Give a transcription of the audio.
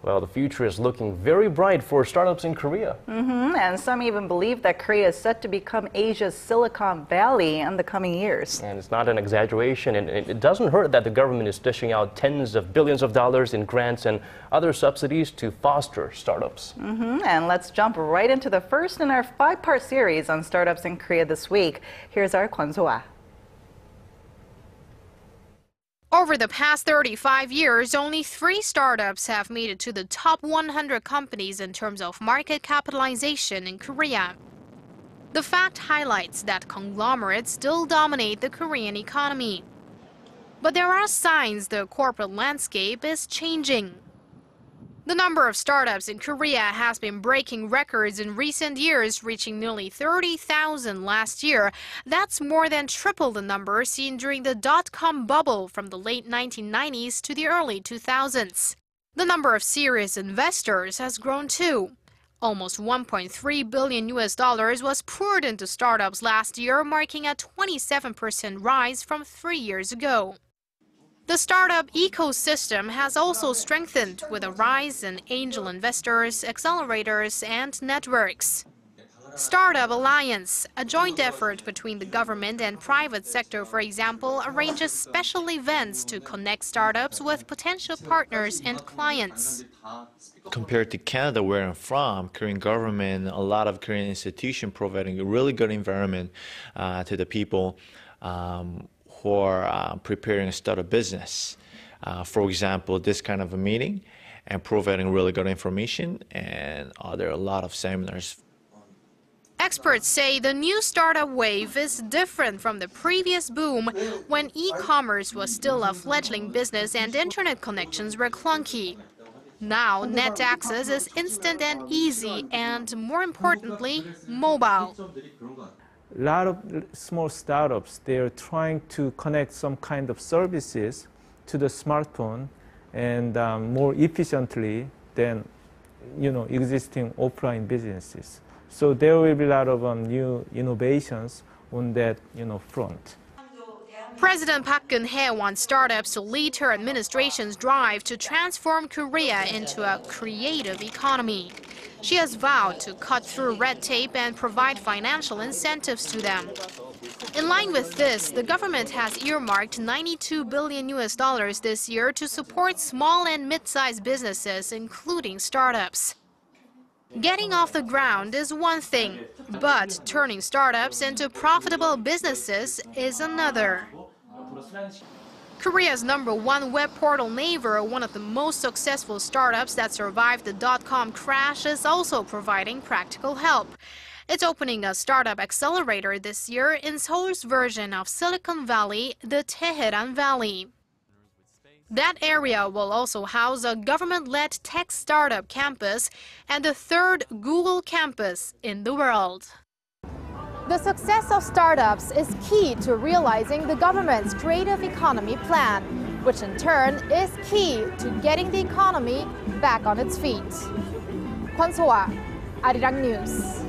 Well, the future is looking very bright for startups in Korea. And some even believe that Korea is set to become Asia's Silicon Valley in the coming years. And it's not an exaggeration, and it doesn't hurt that the government is dishing out tens of billions of dollars in grants and other subsidies to foster startups. And let's jump right into the first in our 5-part series on startups in Korea this week. Here's our Kwon Soa. Over the past 35 years, only 3 startups have made it to the top 100 companies in terms of market capitalization in Korea. The fact highlights that conglomerates still dominate the Korean economy. But there are signs the corporate landscape is changing. The number of startups in Korea has been breaking records in recent years, reaching nearly 30,000 last year. That's more than triple the number seen during the dot-com bubble from the late 1990s to the early 2000s. The number of serious investors has grown too. Almost $1.3 billion was poured into startups last year, marking a 27% rise from 3 years ago. The startup ecosystem has also strengthened with a rise in angel investors, accelerators, and networks. Startup Alliance, a joint effort between the government and private sector, for example, arranges special events to connect startups with potential partners and clients. Compared to Canada, where I'm from, Korean government, a lot of Korean institutions providing a really good environment to the people who are preparing to start a business. For example, this kind of a meeting and providing really good information, and there are a lot of seminars. Experts say the new startup wave is different from the previous boom when e-commerce was still a fledgling business and internet connections were clunky. Now, net access is instant and easy, and more importantly, mobile. A lot of small startups, they're trying to connect some kind of services to the smartphone and more efficiently than existing offline businesses. So there will be a lot of new innovations on that front. President Park Geun-hye wants startups to lead her administration's drive to transform Korea into a creative economy. She has vowed to cut through red tape and provide financial incentives to them. In line with this, the government has earmarked $92 billion this year to support small and mid-sized businesses, including startups. Getting off the ground is one thing, but turning startups into profitable businesses is another. Korea's #1 web portal Naver, one of the most successful startups that survived the dot-com crash, is also providing practical help. It's opening a startup accelerator this year in Seoul's version of Silicon Valley, the Taeheran Valley. That area will also house a government-led tech startup campus and the 3rd Google campus in the world. The success of startups is key to realizing the government's creative economy plan, which in turn is key to getting the economy back on its feet. Kwon Soa, Arirang News.